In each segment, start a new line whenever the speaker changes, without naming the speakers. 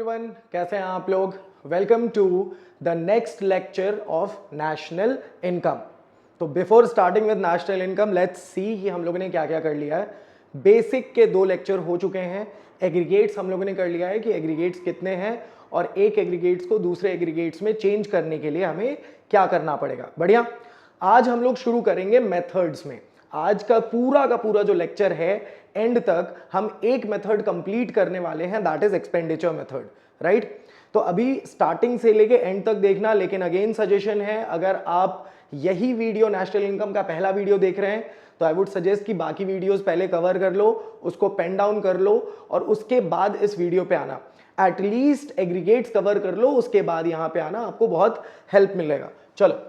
Everyone, कैसे हैं आप लोग। Welcome to the next lecture of national income. तो before starting with national income let's see कि हम लोगों ने क्या क्या कर लिया है। बेसिक के 2 लेक्चर हो चुके हैं। एग्रीगेट्स हम लोगों ने कर लिया है कि एग्रीगेट्स कितने हैं और एक एग्रीगेट्स को दूसरे एग्रीगेट्स में चेंज करने के लिए हमें क्या करना पड़ेगा। बढ़िया। आज हम लोग शुरू करेंगे मेथड्स में। आज का पूरा जो लेक्चर है एंड तक हम एक मेथड कंप्लीट करने वाले हैं, that is expenditure method, right. तो अभी स्टार्टिंग से लेके एंड तक देखना, लेकिन अगेन सजेशन है, अगर आप यही वीडियो नेशनल इनकम का पहला वीडियो देख रहे हैं तो आई वुड सजेस्ट कि बाकी वीडियोस पहले कवर कर लो, उसको पेन डाउन कर लो और उसके बाद इस वीडियो पे आना। एटलीस्ट एग्रीगेट्स कवर कर लो, उसके बाद यहां पे आना, आपको बहुत हेल्प मिलेगा। चलो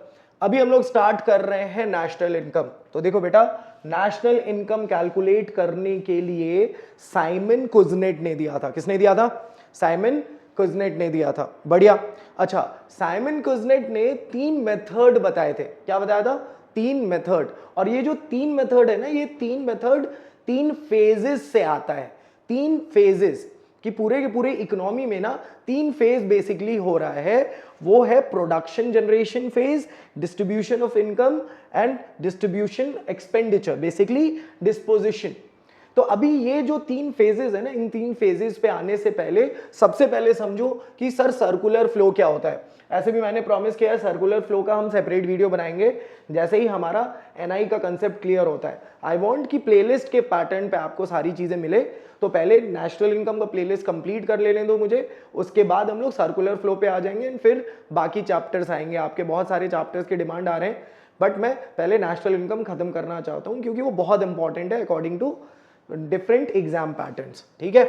अभी हम लोग स्टार्ट कर रहे हैं नेशनल इनकम। तो देखो बेटा, नेशनल इनकम कैलकुलेट करने के लिए साइमन कुज़नेट ने दिया था। किसने दिया था? साइमन कुज़नेट ने दिया था। बढ़िया। अच्छा, साइमन कुज़नेट ने 3 मेथड बताए थे। क्या बताया था? 3 मेथड। और ये जो 3 मेथड है ना, ये 3 मेथड 3 फेजेस से आता है। 3 फेजेस कि पूरे के पूरे इकोनॉमी में ना 3 फेज बेसिकली हो रहा है। वो है production generation phase, distribution of income and distribution expenditure, basically disposition. तो अभी ये जो 3 फेजेस है ना, इन 3 फेजेस पे आने से पहले सबसे पहले समझो कि सर सर्कुलर फ्लो क्या होता है। ऐसे भी मैंने प्रॉमिस किया है सर्कुलर फ्लो का हम सेपरेट वीडियो बनाएंगे जैसे ही हमारा एनआई का कंसेप्ट क्लियर होता है। आई वांट कि प्लेलिस्ट के पैटर्न पे आपको सारी चीजें मिले। तो पहले नेशनल इनकम का प्लेलिस्ट कंप्लीट कर लेने दो मुझे, उसके बाद हम लोग सर्कुलर फ्लो पे आ जाएंगे, फिर बाकी चैप्टर्स आएंगे। आपके बहुत सारे चैप्टर्स की डिमांड आ रहे हैं, बट मैं पहले नेशनल इनकम खत्म करना चाहता हूं क्योंकि वो बहुत इंपॉर्टेंट है according to different exam patterns. ठीक है,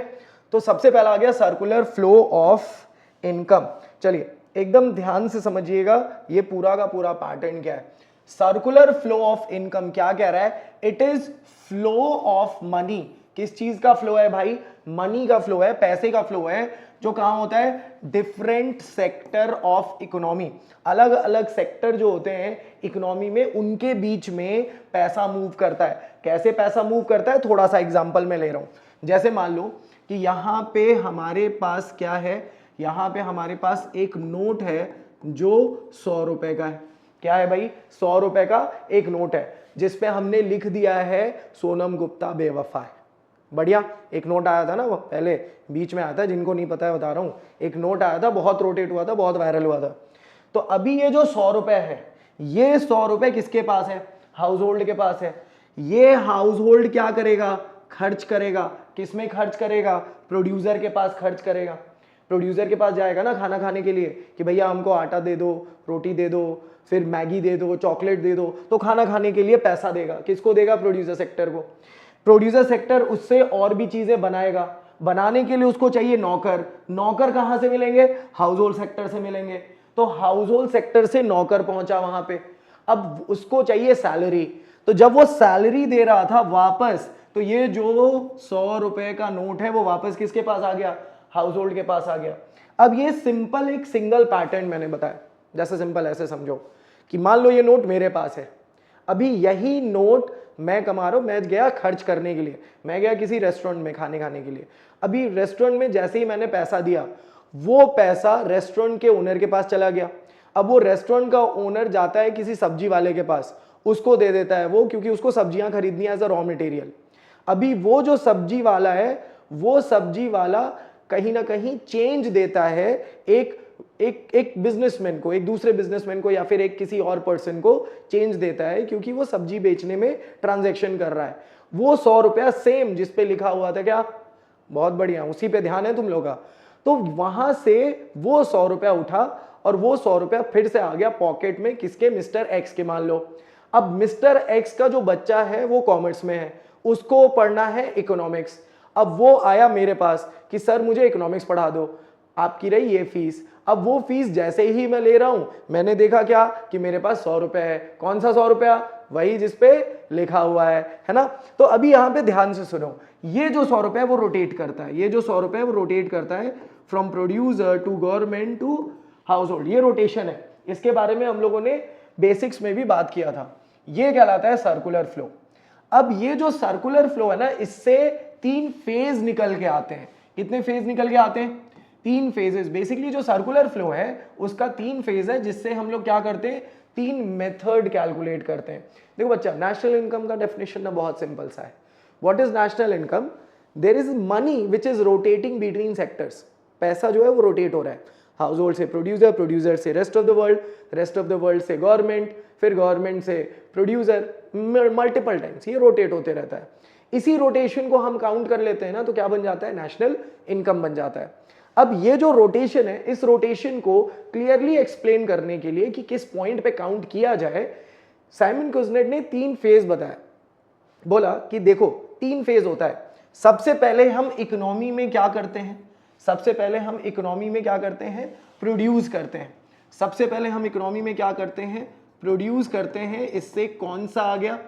तो सबसे पहला आ गया सर्कुलर फ्लो ऑफ इनकम। चलिए एकदम ध्यान से समझिएगा ये पूरा का पूरा पैटर्न क्या है। सर्कुलर फ्लो ऑफ इनकम क्या कह रहा है? It is flow of money. किस चीज का फ्लो है भाई? मनी का फ्लो है, पैसे का फ्लो है, जो कहां होता है? Different sector of economy. अलग अलग सेक्टर जो होते हैं इकोनॉमी में, उनके बीच में पैसा मूव करता है। कैसे पैसा मूव करता है? थोड़ा सा एग्जांपल मैं ले रहा हूं। जैसे मान लो कि यहां पे हमारे पास क्या है, यहां पे हमारे पास एक नोट है जो 100 रुपए का है। क्या है भाई? 100 रुपए का एक नोट है जिसपे हमने लिख दिया है सोनम गुप्ता बेवफा है। बढ़िया। एक नोट आया था ना, वो पहले बीच में आया था, जिनको नहीं पता है बता रहा हूं। एक नोट आया था, बहुत रोटेट हुआ था, बहुत वायरल हुआ था। तो अभी ये जो 100 रुपए है, ये 100 रुपए किसके पास है? हाउस होल्ड के पास है। ये हाउस होल्ड क्या करेगा? खर्च करेगा। किसमें खर्च करेगा? प्रोड्यूसर के पास खर्च करेगा। प्रोड्यूसर के पास जाएगा ना खाना खाने के लिए कि भैया हमको आटा दे दो, रोटी दे दो, फिर मैगी दे दो, चॉकलेट दे दो। तो खाना खाने के लिए पैसा देगा। किसको देगा? प्रोड्यूसर सेक्टर को। प्रोड्यूसर सेक्टर उससे और भी चीजें बनाएगा। बनाने के लिए उसको चाहिए नौकर। नौकर कहां से मिलेंगे? हाउस होल्ड सेक्टर से मिलेंगे। तो हाउस होल्ड सेक्टर से नौकर पहुंचा वहां पे, अब उसको चाहिए सैलरी। तो जब वो सैलरी दे रहा था वापस, तो ये जो 100 रुपए का नोट है वो वापस किसके पास आ गया? हाउस होल्ड के पास आ गया। अब ये सिंपल एक सिंगल पैटर्न मैंने बताया। जैसे सिंपल ऐसे समझो कि मान लो ये नोट मेरे पास है, अभी यही नोट मैं कमा रहा हूं, मैं गया खर्च करने के लिए, मैं गया किसी रेस्टोरेंट में खाने खाने के लिए। अभी रेस्टोरेंट में जैसे ही मैंने पैसा दिया, वो पैसा रेस्टोरेंट के ओनर के पास चला गया। अब वो रेस्टोरेंट का ओनर जाता है किसी सब्जी वाले के पास, उसको दे देता है वो, क्योंकि उसको सब्जियां खरीदनी है एज अ रॉ मटेरियल। अभी वो जो सब्जी वाला है, वो सब्जी वाला कहीं ना कहीं चेंज देता है एक बिजनेसमैन को, एक दूसरे बिजनेसमैन को, या फिर एक किसी और पर्सन को चेंज देता है, क्योंकि वो सब्जी बेचने में ट्रांजैक्शन कर रहा है। वो 100 रुपया सेम जिस पे लिखा हुआ था, क्या? बहुत बढ़िया, उसी पे ध्यान है तुम लोग का। तो वहां से वो 100 रुपया उठा और वो 100 रुपया फिर से आ गया पॉकेट में, किसके? मिस्टर एक्स के। मान लो अब मिस्टर एक्स का जो बच्चा है वो कॉमर्स में है, उसको पढ़ना है इकोनॉमिक्स। अब वो आया मेरे पास कि सर मुझे इकोनॉमिक्स पढ़ा दो, आपकी रही ये फीस। अब वो फीस जैसे ही मैं ले रहा हूं, मैंने देखा क्या कि मेरे पास 100 रुपए है। कौन सा 100 रुपया? वही जिसपे लिखा हुआ है ना। तो अभी यहां पे ध्यान से सुनो, ये जो 100 रुपए है वो रोटेट करता है, ये जो 100 रुपए है वो रोटेट करता है from producer to government to household. ये रोटेशन है, इसके बारे में हम लोगों ने बेसिक्स में भी बात किया था। ये कहलाता है सर्कुलर फ्लो। अब ये जो सर्कुलर फ्लो है ना, इससे 3 फेज निकल के आते हैं। कितने फेज निकल के आते हैं? तीन फेजेस, बेसिकली जो सर्कुलर फ्लो है उसका तीन फेज है, जिससे हम लोग क्या करते हैं, तीन मेथड कैलकुलेट करते हैं। देखो बच्चा, नेशनल इनकम का डेफिनेशन ना बहुत सिंपल सा है। What is national income? There is money which is rotating between sectors. पैसा जो है वो रोटेट हो रहा है, हाउस होल्ड से प्रोड्यूसर, प्रोड्यूसर से rest of the world, rest of the world से गवर्नमेंट, फिर गवर्नमेंट से प्रोड्यूसर, मल्टीपल टाइम्स ये रोटेट होते रहता है। इसी रोटेशन को हम काउंट कर लेते हैं ना, तो क्या बन जाता है, नेशनल इनकम बन जाता है। अब ये जो रोटेशन है, इस रोटेशन को क्लियरली एक्सप्लेन करने के लिए कि किस पॉइंट पे काउंट किया जाए, साइमन कुजनेट ने तीन फेज बताया। बोला कि देखो तीन फेज होता है। सबसे पहले हम इकोनॉमी में क्या करते हैं, सबसे पहले हम इकोनॉमी में क्या करते हैं, प्रोड्यूस करते हैं। सबसे पहले हम इकोनॉमी में क्या करते हैं, प्रोड्यूस करते हैं। इससे कौन सा आ गया,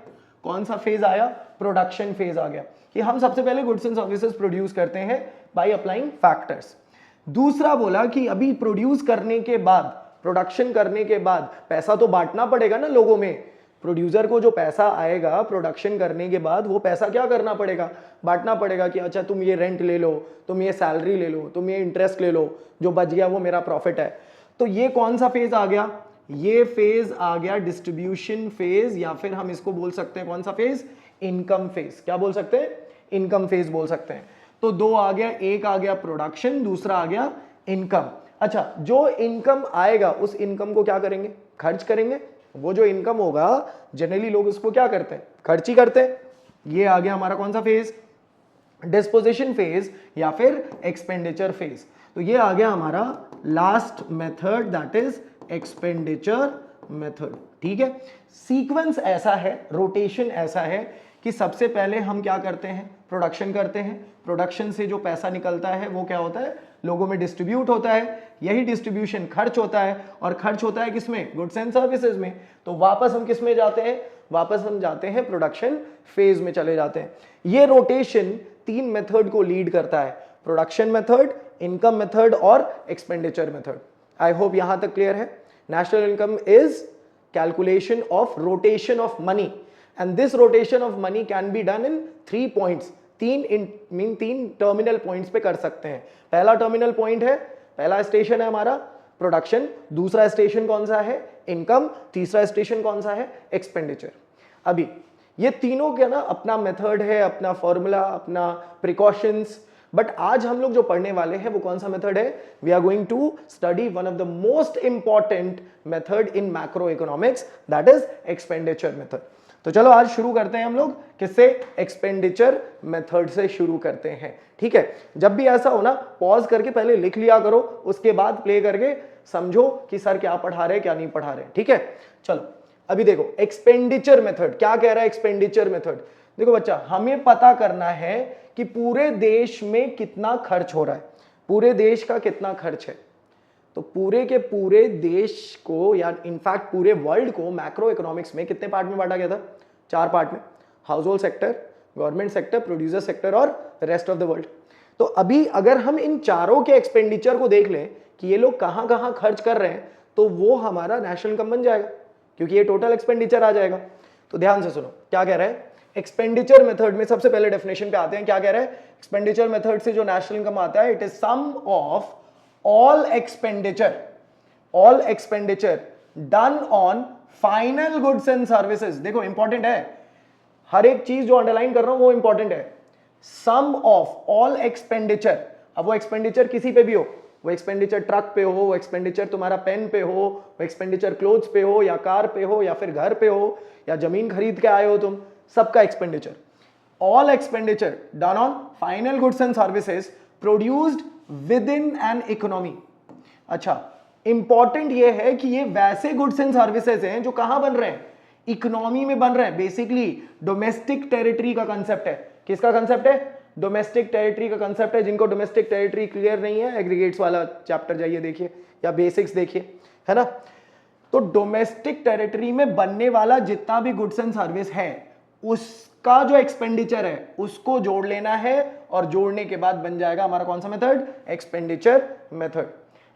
कौन सा फेज आया, प्रोडक्शन फेज आ गया, कि हम सबसे पहले गुड्स एंड सर्विसेज प्रोड्यूस करते हैं बाय अप्लाइंग फैक्टर्स। दूसरा बोला कि अभी प्रोड्यूस करने के बाद, प्रोडक्शन करने के बाद पैसा तो बांटना पड़ेगा ना लोगों में। प्रोड्यूसर को जो पैसा आएगा प्रोडक्शन करने के बाद, वो पैसा क्या करना पड़ेगा, बांटना पड़ेगा कि अच्छा तुम ये रेंट ले लो, तुम ये सैलरी ले लो, तुम ये इंटरेस्ट ले लो, जो बच गया वो मेरा प्रॉफिट है। तो ये कौन सा फेज आ गया, ये फेज आ गया डिस्ट्रीब्यूशन फेज, या फिर हम इसको बोल सकते हैं कौन सा फेज, इनकम फेज। क्या बोल सकते हैं, इनकम फेज बोल सकते हैं। तो दो आ गया, एक आ गया प्रोडक्शन, दूसरा आ गया इनकम। अच्छा, जो इनकम आएगा उस इनकम को क्या करेंगे, खर्च करेंगे। वो जो इनकम होगा जनरली लोग उसको क्या करते हैं, खर्च ही करते हैं। ये आ गया हमारा कौन सा फेज, डिस्पोजिशन फेज या फिर एक्सपेंडिचर फेज। तो ये आ गया हमारा last method, that is expenditure method. ठीक है, सीक्वेंस ऐसा है, रोटेशन ऐसा है कि सबसे पहले हम क्या करते हैं, प्रोडक्शन करते हैं। प्रोडक्शन से जो पैसा निकलता है वो क्या होता है, लोगों में डिस्ट्रीब्यूट होता है। यही डिस्ट्रीब्यूशन खर्च होता है, और खर्च होता है किसमें, गुड्स एंड सर्विसेज में। तो वापस हम किस में जाते हैं, वापस हम जाते हैं प्रोडक्शन फेज में चले जाते हैं। ये रोटेशन तीन मेथड को लीड करता है, प्रोडक्शन मेथड, इनकम मेथड और एक्सपेंडिचर मेथड। आई होप यहां तक क्लियर है। National income is calculation of rotation of money, and this rotation of money can be done in 3 points। तीन टर्मिनल पॉइंट्स पे कर सकते हैं। पहला टर्मिनल पॉइंट है, पहला स्टेशन है हमारा प्रोडक्शन, दूसरा स्टेशन कौन सा है, इनकम, तीसरा स्टेशन कौन सा है, एक्सपेंडिचर। अभी ये तीनों का ना अपना मेथड है, अपना फॉर्मूला, अपना प्रिकॉशंस, बट आज हम लोग जो पढ़ने वाले हैं वो कौन सा मेथड है, we are going to study one of the most important method in macro economics, that is expenditure method. तो चलो आज शुरू करते हैं हम लोग किससे, एक्सपेंडिचर मेथड से शुरू करते हैं। ठीक है, जब भी ऐसा हो ना पॉज करके पहले लिख लिया करो, उसके बाद प्ले करके समझो कि सर क्या पढ़ा रहे क्या नहीं पढ़ा रहे। ठीक है, चलो अभी देखो एक्सपेंडिचर मेथड क्या कह रहा है। एक्सपेंडिचर मेथड देखो बच्चा, हमें पता करना है कि पूरे देश में कितना खर्च हो रहा है, पूरे देश का कितना खर्च है। तो पूरे के पूरे देश को, या इनफैक्ट पूरे वर्ल्ड को मैक्रो इकोनॉमिक्स में कितने पार्ट में बांटा गया था, 4 पार्ट में, house hold sector, government sector, producer sector और रेस्ट ऑफ द वर्ल्ड। तो अभी अगर हम इन चारों के एक्सपेंडिचर को देख लें कि ये लोग कहां कहां खर्च कर रहे हैं, तो वो हमारा नेशनल इनकम बन जाएगा, क्योंकि ये टोटल एक्सपेंडिचर आ जाएगा। तो ध्यान से सुनो क्या कह रहा है एक्सपेंडिचर मेथड में। सबसे पहले डेफिनेशन पे आते हैं, क्या कह रहा है एक्सपेंडिचर मेथड से जो नेशनल इनकम आता है, it is sum of all expenditure done on final goods and services. देखो इंपॉर्टेंट है, हर एक चीज जो अंडरलाइन कर रहा हूं वो इंपॉर्टेंट है। सम ऑफ ऑल एक्सपेंडिचर, अब वो एक्सपेंडिचर किसी पे भी हो, वो एक्सपेंडिचर ट्रक पे हो, वो एक्सपेंडिचर तुम्हारा पेन पे हो, वो एक्सपेंडिचर क्लोथ्स पे हो, या कार पे हो, या फिर घर पे हो, या जमीन खरीद के आए हो तुम, सबका expenditure. All expenditure done on final goods and services produced with in an economy. अच्छा, इंपॉर्टेंट ये है कि ये वैसे गुड्स एंड सर्विसेज हैं जो कहां बन रहे हैं, इकोनॉमी में बन रहे हैं। बेसिकली डोमेस्टिक टेरिटरी का कंसेप्ट है। किसका कंसेप्ट है, डोमेस्टिक टेरिटरी का कंसेप्ट है। जिनको डोमेस्टिक टेरिटरी क्लियर नहीं है, एग्रीगेट्स वाला चैप्टर जाइए देखिए, या बेसिक्स देखिए, है ना। तो डोमेस्टिक टेरिटरी में बनने वाला जितना भी गुड्स एंड सर्विस है, उसका जो एक्सपेंडिचर है उसको जोड़ लेना है, और जोड़ने के बाद बन जाएगा हमारा कौन सा मेथड, एक्सपेंडिचर मेथड।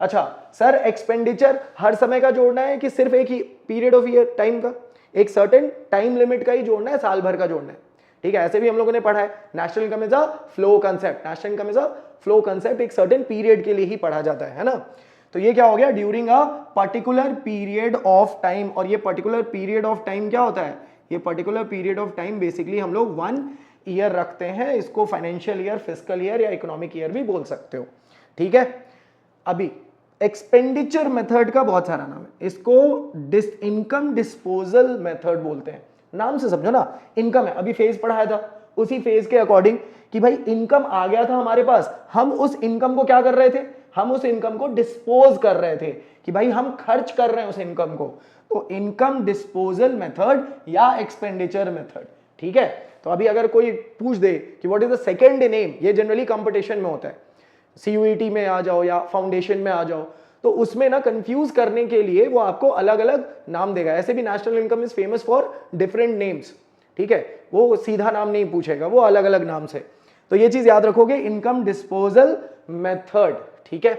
अच्छा सर, एक्सपेंडिचर हर समय का जोड़ना है कि सिर्फ एक ही पीरियड ऑफ ईयर टाइम का, एक सर्टेन टाइम लिमिट का ही जोड़ना है, साल भर का जोड़ना है? ठीक है, ऐसे भी हम लोगों ने पढ़ा है, national income is a flow concept, national income is a flow concept, एक सर्टेन पीरियड के लिए ही पढ़ा जाता है ना। तो ये क्या हो गया, during a particular period of time, और ये पर्टिकुलर पीरियड ऑफ टाइम क्या होता है, ये particular period of time basically हम लोग 1 ईयर रखते हैं, इसको फाइनेंशियल ईयर, फिस्कल ईयर या इकोनॉमिक ईयर भी बोल सकते हो, ठीक है। अभी एक्सपेंडिचर मेथड का बहुत सारा नाम है, इसको इनकम डिस्पोजल मेथड बोलते हैं, नाम से समझो ना, इनकम है, अभी फेज पढ़ाया था, उसी फेज के अकॉर्डिंग कि भाई इनकम आ गया था हमारे पास, हम उस इनकम को क्या कर रहे थे, हम उस इनकम को डिस्पोज कर रहे थे, कि भाई हम खर्च कर रहे हैं उस इनकम को, तो इनकम डिस्पोजल मेथड या एक्सपेंडिचर मेथड, ठीक है। तो अभी अगर कोई पूछ दे कि what is the second name, ये जनरली कंपटीशन में होता है, सीयूईटी में आ जाओ या फाउंडेशन में आ जाओ, तो उसमें ना कंफ्यूज करने के लिए वो आपको अलग अलग नाम देगा, ऐसे भी national income is famous for different names, ठीक है, वो सीधा नाम नहीं पूछेगा, वो अलग अलग नाम से, तो ये चीज याद रखोगे, इनकम डिस्पोजल मेथड, ठीक है।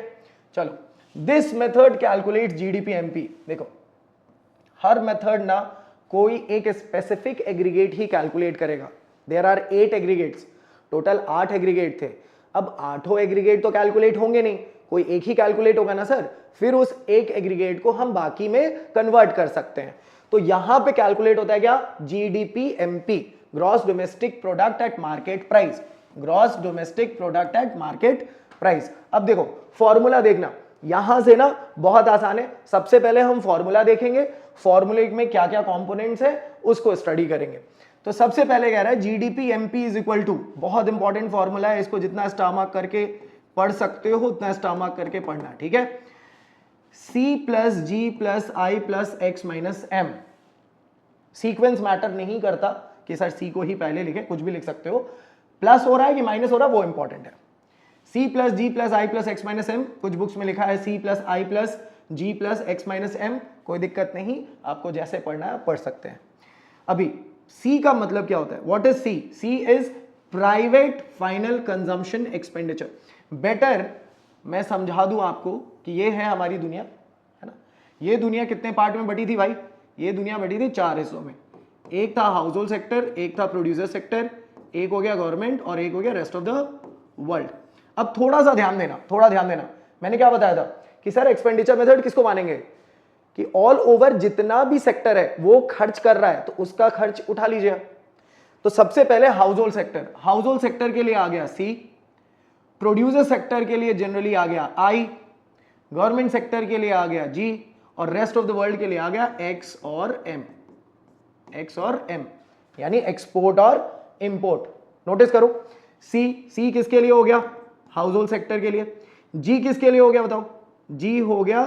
चलो, this method calculate GDP MP, देखो हर मेथड ना कोई एक स्पेसिफिक एग्रीगेट ही कैलकुलेट करेगा, there are 8 aggregates, total 8 aggregate थे, अब 8 एग्रीगेट तो कैलकुलेट होंगे नहीं, कोई एक ही कैलकुलेट होगा ना सर, फिर उस एक एग्रीगेट को हम बाकी में कन्वर्ट कर सकते हैं, तो यहां पे कैलकुलेट होता है क्या, GDP MP, gross domestic product at market price, gross domestic product at market price. अब देखो फॉर्मूला देखना, यहां से ना बहुत आसान है, सबसे पहले हम फॉर्मूला देखेंगे, फॉर्मूले में क्या क्या कंपोनेंट्स है उसको स्टडी करेंगे। तो सबसे पहले कह रहा है GDP MP is equal to, बहुत इंपॉर्टेंट फॉर्मूला है, इसको जितना स्टार मार्क करके पढ़ सकते हो उतना स्टार मार्क करके पढ़ना, ठीक है। C plus G plus I plus X minus M, sequence matter नहीं करता कि सर सी को ही पहले लिखे, कुछ भी लिख सकते हो, प्लस हो रहा है कि माइनस हो रहा है वो इंपॉर्टेंट है। C plus G plus I plus X minus M, कुछ बुक्स में लिखा है C plus I plus G plus X minus M, कोई दिक्कत नहीं, आपको जैसे पढ़ना है पढ़ सकते हैं। अभी सी का मतलब क्या होता है, what is C, C is private final consumption expenditure. Better मैं समझा दूं आपको कि ये है हमारी दुनिया, है ना, ये दुनिया कितने पार्ट में बटी थी भाई, ये दुनिया बटी थी 4 हिस्सों में, एक था हाउस होल्ड सेक्टर, एक था प्रोड्यूसर सेक्टर, एक हो गया गवर्नमेंट और एक हो गया रेस्ट ऑफ द वर्ल्ड। अब थोड़ा सा ध्यान देना, थोड़ा ध्यान देना, मैंने क्या बताया था कि सर एक्सपेंडिचर मेथड किसको मानेंगे, कि ऑल ओवर जितना भी सेक्टर है वो खर्च कर रहा है तो उसका खर्च उठा लीजिए। तो सबसे पहले house hold sector, house hold sector के लिए आ गया सी, प्रोड्यूसर सेक्टर के लिए जनरली आ गया आई, गवर्नमेंट सेक्टर के लिए आ गया जी, और रेस्ट ऑफ द वर्ल्ड के लिए आ गया एक्स और एम, एक्स और एम, यानी एक्सपोर्ट और इंपोर्ट। नोटिस करो, सी किसके लिए हो गया, हाउस होल्ड सेक्टर के लिए, जी किसके लिए हो गया बताओ, जी हो गया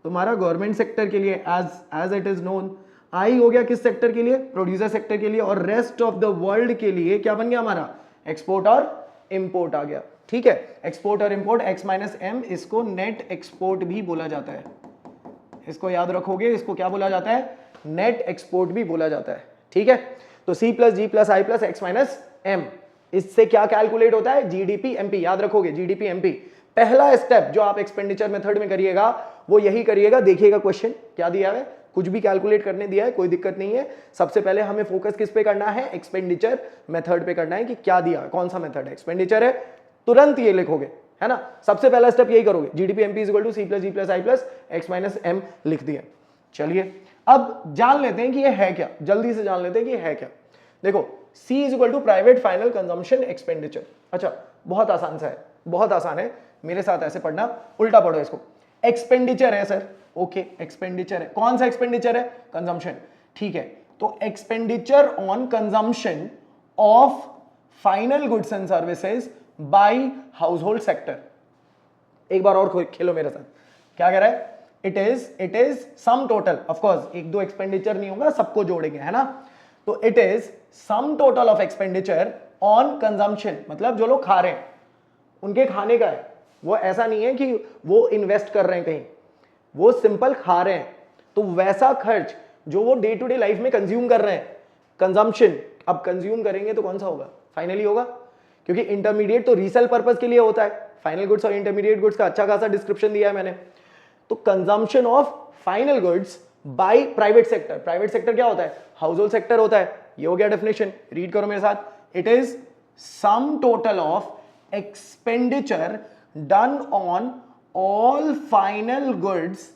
तुम्हारा गवर्नमेंट सेक्टर के लिए एज इट इज नोन, आई हो गया किस सेक्टर के लिए, प्रोड्यूसर सेक्टर के लिए, और रेस्ट ऑफ द वर्ल्ड के लिए क्या बन गया हमारा, एक्सपोर्ट और इंपोर्ट आ गया, ठीक है। एक्सपोर्ट और इंपोर्ट, एक्स माइनस एम, इसको नेट एक्सपोर्ट भी बोला जाता है, इसको याद रखोगे, इसको क्या बोला जाता है, नेट एक्सपोर्ट भी बोला जाता है, ठीक है। तो सी plus G plus I plus X minus M, इससे क्या कैलकुलेट होता है, जीडीपी एमपी, याद रखोगे जीडीपी एमपी। पहला स्टेप जो आप एक्सपेंडिचर मेथड में करिएगा वो यही करिएगा, देखिएगा क्वेश्चन क्या दिया है, कुछ भी कैलकुलेट करने दिया है कोई दिक्कत नहीं है, सबसे पहले हमें फोकस किस पे करना है, एक्सपेंडिचर मेथड पे करना है, कि क्या दिया है, कौन सा मेथड है, एक्सपेंडिचर है, तुरंत ये लिखोगे, है ना, सबसे पहला स्टेप यही करोगे, GDP MP is equal to C plus G plus I plus X minus M लिख दिया। चलिए अब जान लेते हैं कि ये है क्या, जल्दी से जान लेते हैं कि ये है क्या। देखो C is equal to private final consumption expenditure, अच्छा बहुत आसान सा है, बहुत आसान है, मेरे साथ ऐसे पढ़ना, उल्टा पढ़ो इसको, एक्सपेंडिचर है सर, ओके एक्सपेंडिचर है, कौन सा एक्सपेंडिचर है, कंजम्पशन, ठीक है, तो expenditure on consumption of final goods and services bye house hold sector. एक बार और खेलो मेरे साथ, क्या कह रहा है, it is sum total, of course एक दो एक्सपेंडिचर नहीं होगा, सबको जोड़ेंगे, है ना, तो it is sum total of expenditure on consumption, मतलब जो लोग खा रहे हैं उनके खाने का है, वो ऐसा नहीं है कि वो इन्वेस्ट कर रहे हैं कहीं, वो सिंपल खा रहे हैं, तो वैसा खर्च जो वो डे टू डे लाइफ में कंज्यूम कर रहे हैं, कंजम्पशन, अब कंज्यूम करेंगे तो कौन सा होगा, फाइनली होगा, क्योंकि इंटरमीडिएट तो रीसेल पर्पस के लिए होता है, फाइनल गुड्स और इंटरमीडिएट गुड्स का अच्छा खासा डिस्क्रिप्शन दिया है मैंने। तो consumption of final goods by private sector, private sector क्या होता है, हाउस होल्ड सेक्टर होता है, ये हो गया डेफिनेशन, रीड करो मेरे साथ, it is sum total of expenditure done on all final goods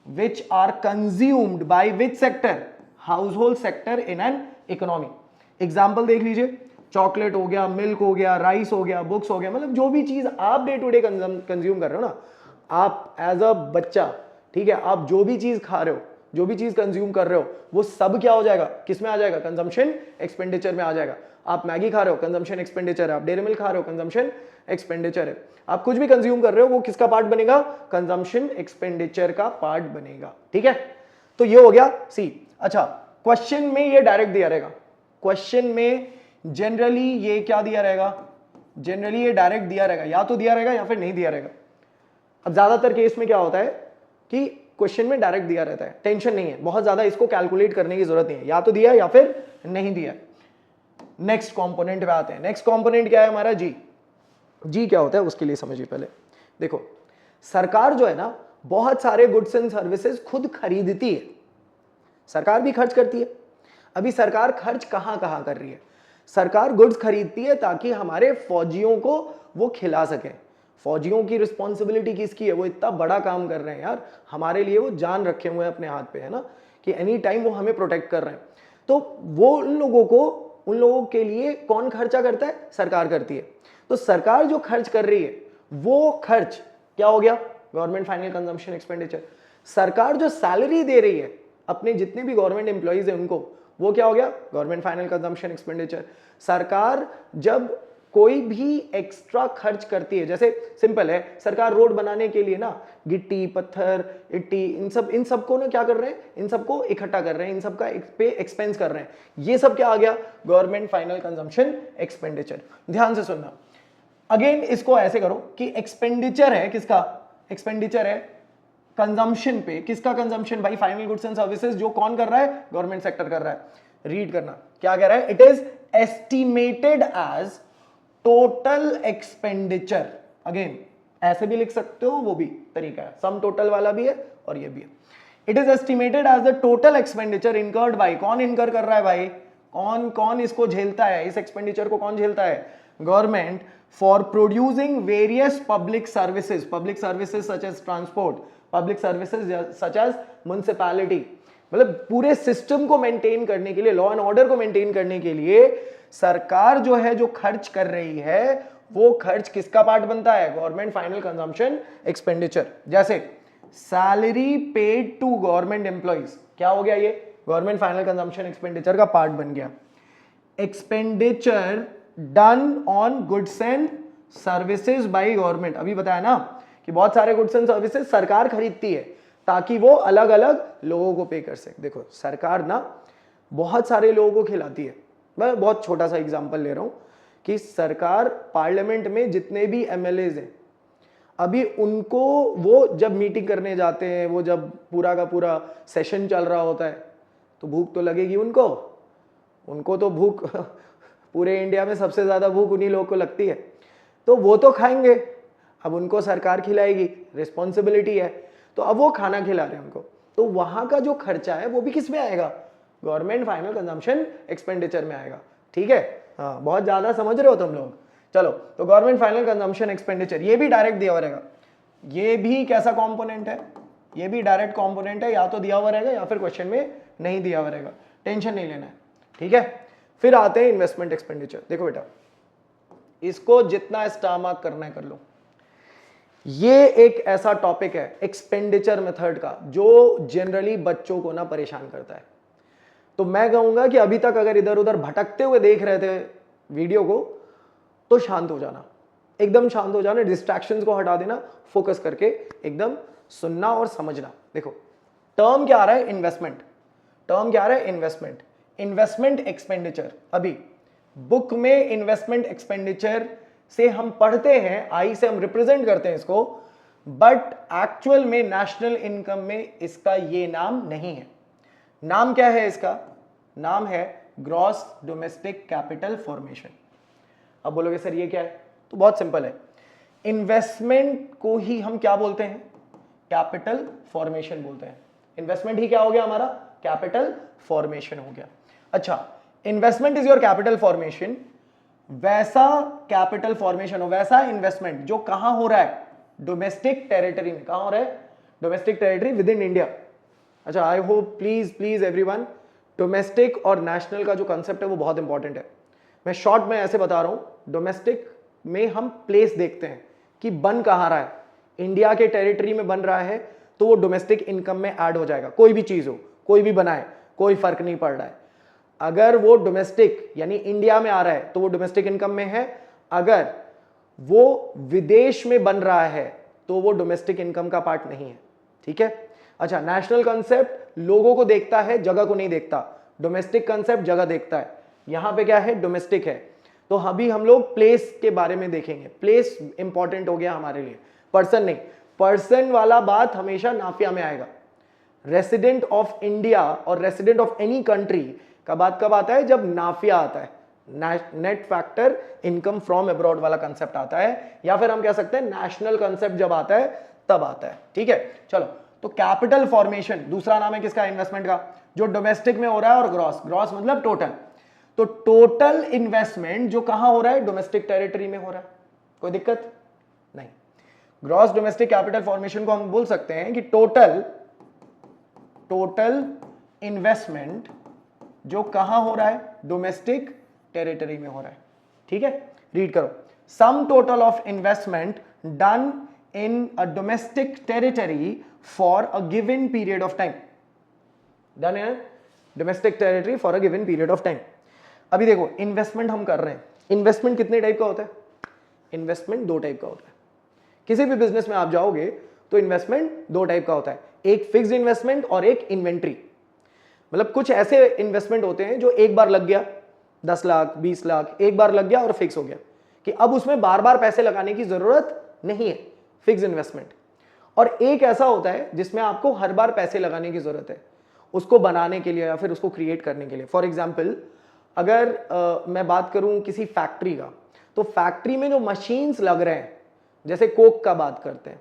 which are consumed by which sector? Household sector in an economy. Example देख लीजिए, चॉकलेट हो गया, मिल्क हो गया, राइस हो गया, बुक्स हो गया, मतलब जो भी चीज आप डे टू डे कंज्यूम कर रहे हो ना, आप एज अ बच्चा, ठीक है, आप जो भी चीज खा रहे हो, जो भी चीज कंज्यूम कर रहे हो, वो सब क्या हो जाएगा, किस में आ जाएगा, कंजम्पशन एक्सपेंडिचर में आ जाएगा। आप मैगी खा रहे हो, कंजम्पशन एक्सपेंडिचर है। आप डेयरी मिल्क खा रहे हो, कंजम्पशन एक्सपेंडिचर है। आप कुछ भी कंज्यूम कर रहे हो, वो किसका पार्ट बनेगा, कंजम्पशन एक्सपेंडिचर का पार्ट बनेगा। ठीक है, तो ये हो गया सी। अच्छा, क्वेश्चन में ये डायरेक्ट दिया रहेगा, क्वेश्चन में जनरली ये क्या दिया रहेगा, जनरली ये डायरेक्ट दिया रहेगा, या तो दिया रहेगा या फिर नहीं दिया रहेगा। अब ज्यादातर केस में क्या होता है कि क्वेश्चन में डायरेक्ट दिया रहता है, टेंशन नहीं है, बहुत ज्यादा इसको कैलकुलेट करने की जरूरत नहीं है, या तो दिया या फिर नहीं दिया। नेक्स्ट कंपोनेंट पे आते हैं। नेक्स्ट कंपोनेंट क्या है हमारा, जी। जी क्या होता है उसके लिए समझिए पहले। देखो, सरकार जो है ना, बहुत सारे गुड्स एंड सर्विसेज खुद खरीदती है, सरकार भी खर्च करती है। अभी सरकार खर्च कहां कहां कर रही है, सरकार गुड्स खरीदती है ताकि हमारे फौजियों को वो खिला सके। फौजियों की रिस्पॉन्सिबिलिटी किसकी है, वो इतना बड़ा काम कर रहे हैं यार, हमारे लिए वो जान रखे हुए हैं अपने हाथ पे, है ना, कि एनी टाइम वो हमें प्रोटेक्ट कर रहे हैं। तो वो उन लोगों के लिए कौन खर्चा करता है, सरकार करती है। तो सरकार जो खर्च कर रही है वो खर्च क्या हो गया, गवर्नमेंट फाइनल कंजम्पशन एक्सपेंडिचर। सरकार जो सैलरी दे रही है अपने जितने भी गवर्नमेंट एम्प्लॉइज है उनको, वो क्या हो गया, गवर्नमेंट फाइनल कंजम्पशन एक्सपेंडिचर। सरकार जब कोई भी एक्स्ट्रा खर्च करती है, जैसे सिंपल है, सरकार रोड बनाने के लिए ना गिट्टी, पत्थर, इट्टी, इन सब को ना क्या कर रहे हैं, इन सबको इकट्ठा कर रहे हैं, इन सब का पे एक्सपेंस कर रहे हैं। ये सब क्या आ गया, गवर्नमेंट फाइनल कंजम्पशन एक्सपेंडिचर। ध्यान से सुनना, अगेन इसको ऐसे करो कि एक्सपेंडिचर है किसका, एक्सपेंडिचर है कंजम्पशन पे, किसका कंजम्पशन भाई, फाइनल गुड्स एंड सर्विसेज, जो कौन कर रहा है, गवर्नमेंट सेक्टर कर रहा है। रीड करना क्या कह रहा है, it is estimated as total expenditure. Again ऐसे भी लिख सकते हो, वो भी तरीका है, सम टोटल वाला भी है और ये भी है। It is estimated as the total expenditure incurred by, कौन इनकर कर रहा है भाई, कौन कौन इसको झेलता है, इस एक्सपेंडिचर को कौन झेलता है, government, for producing various public services such as transport, public services such as municipality. मतलब पूरे सिस्टम को मेंटेन करने के लिए, लॉ एंड ऑर्डर को मेंटेन करने के लिए सरकार जो है, जो खर्च कर रही है, वो खर्च किसका पार्ट बनता है, गवर्नमेंट फाइनल कंजम्पशन एक्सपेंडिचर। जैसे salary paid to government employees, क्या हो गया, ये गवर्नमेंट फाइनल कंजम्पशन एक्सपेंडिचर का पार्ट बन गया। Expenditure done on goods and services by government, अभी बताया ना कि बहुत सारे गुड्स एंड सर्विसेज सरकार खरीदती है ताकि वो अलग अलग लोगों को पे कर सके। देखो, सरकार ना बहुत सारे लोगों को खिलाती है। मैं बहुत छोटा सा एग्जांपल ले रहा हूं कि सरकार पार्लियामेंट में जितने भी एमएलएज हैं, अभी उनको वो जब मीटिंग करने जाते हैं, वो जब पूरा का पूरा सेशन चल रहा होता है, तो भूख तो लगेगी उनको तो भूख पूरे इंडिया में सबसे ज्यादा भूख उन्हीं लोगों को लगती है, तो वो तो खाएंगे। अब उनको सरकार खिलाएगी, रिस्पॉन्सिबिलिटी है, तो अब वो खाना खिला रहे हैं उनको, तो वहां का जो खर्चा है वो भी किस में आएगा, गवर्नमेंट फाइनल कंजम्पशन एक्सपेंडिचर में आएगा। ठीक है, हाँ, बहुत ज्यादा समझ रहे हो तुम लोग। चलो, तो गवर्नमेंट फाइनल कंजम्पशन एक्सपेंडिचर, ये भी डायरेक्ट दिया हुआ रहेगा। ये भी कैसा कंपोनेंट है, ये भी डायरेक्ट कंपोनेंट है, या तो दिया हुआ रहेगा या फिर क्वेश्चन में नहीं दिया हुआ रहेगा, टेंशन नहीं लेना है। ठीक है, फिर आते हैं इन्वेस्टमेंट एक्सपेंडिचर। देखो बेटा, इसको जितना स्टार मार्क करना है कर लो। ये एक ऐसा टॉपिक है एक्सपेंडिचर मेथड का जो जनरली बच्चों को ना परेशान करता है। तो मैं कहूंगा कि अभी तक अगर इधर उधर भटकते हुए देख रहे थे वीडियो को, तो शांत हो जाना, एकदम शांत हो जाना, डिस्ट्रैक्शंस को हटा देना, फोकस करके एकदम सुनना और समझना। देखो, टर्म क्या आ रहा है, इन्वेस्टमेंट। टर्म क्या आ रहा है, इन्वेस्टमेंट। इन्वेस्टमेंट एक्सपेंडिचर, अभी बुक में इन्वेस्टमेंट एक्सपेंडिचर से हम पढ़ते हैं, आई से हम रिप्रेजेंट करते हैं इसको, बट एक्चुअल में नेशनल इनकम में इसका ये नाम नहीं है। नाम क्या है इसका, नाम है ग्रॉस डोमेस्टिक कैपिटल फॉर्मेशन। अब बोलोगे सर ये क्या है, तो बहुत सिंपल है, इन्वेस्टमेंट को ही हम क्या बोलते हैं, कैपिटल फॉर्मेशन बोलते हैं। इन्वेस्टमेंट ही क्या हो गया हमारा, कैपिटल फॉर्मेशन हो गया। अच्छा, investment is your capital formation वैसा कैपिटल फॉर्मेशन हो, वैसा इन्वेस्टमेंट जो कहां हो रहा है, डोमेस्टिक टेरिटरी में। कहां हो रहा है? Domestic territory within India. अच्छा, I hope please everyone, domestic और नेशनल का जो कंसेप्ट है वो बहुत इंपॉर्टेंट है। मैं शॉर्ट में ऐसे बता रहा हूं, डोमेस्टिक में हम प्लेस देखते हैं कि बन कहां रहा है, इंडिया के टेरिटरी में बन रहा है तो वो डोमेस्टिक इनकम में ऐड हो जाएगा। कोई भी चीज हो, कोई भी बनाए, कोई फर्क नहीं पड़ रहा है। अगर वो डोमेस्टिक यानी इंडिया में आ रहा है तो वो डोमेस्टिक इनकम में है, अगर वो विदेश में बन रहा है तो वो डोमेस्टिक इनकम का पार्ट नहीं है। ठीक है। अच्छा, नेशनल कंसेप्ट लोगों को देखता है, जगह को नहीं देखता। डोमेस्टिक कंसेप्ट जगह देखता है। यहां पे क्या है? डोमेस्टिक है। तो अभी हम लोग प्लेस के बारे में देखेंगे। प्लेस इंपॉर्टेंट हो गया हमारे लिए, पर्सन नहीं। पर्सन वाला बात हमेशा नाफिया में आएगा। रेसिडेंट ऑफ इंडिया और रेसिडेंट ऑफ एनी कंट्री का बात कब आता है? जब नाफिया आता है, net factor income from abroad वाला कंसेप्ट आता है, या फिर हम कह सकते हैं नेशनल कंसेप्ट जब आता है तब आता है। ठीक है, चलो। तो कैपिटल फॉर्मेशन दूसरा नाम है किसका? इन्वेस्टमेंट का, जो डोमेस्टिक में हो रहा है, और ग्रॉस, ग्रॉस मतलब टोटल। तो टोटल इन्वेस्टमेंट जो कहां हो रहा है? डोमेस्टिक टेरिटरी में हो रहा है। कोई दिक्कत नहीं। ग्रॉस डोमेस्टिक कैपिटल फॉर्मेशन को हम बोल सकते हैं कि टोटल इन्वेस्टमेंट जो कहां हो रहा है? डोमेस्टिक टेरिटरी में हो रहा है। ठीक है, रीड करो। Sum total of investment done in a domestic territory for a given period of time. Done in domestic territory for a given period of time. अभी देखो, इन्वेस्टमेंट हम कर रहे हैं। इन्वेस्टमेंट कितने टाइप का होता है? इन्वेस्टमेंट दो टाइप का होता है। किसी भी बिजनेस में आप जाओगे तो इन्वेस्टमेंट दो टाइप का होता है, एक फिक्स्ड इन्वेस्टमेंट और एक इन्वेंट्री। मतलब कुछ ऐसे इन्वेस्टमेंट होते हैं जो एक बार लग गया, 10 लाख 20 लाख एक बार लग गया और फिक्स हो गया, कि अब उसमें बार बार पैसे लगाने की जरूरत नहीं है, फिक्स इन्वेस्टमेंट। और एक ऐसा होता है जिसमें आपको हर बार पैसे लगाने की जरूरत है, उसको बनाने के लिए या फिर उसको क्रिएट करने के लिए। फॉर एग्जाम्पल, अगर मैं बात करूं किसी फैक्ट्री का, तो फैक्ट्री में जो मशीन्स लग रहे हैं, जैसे कोक का बात करते हैं,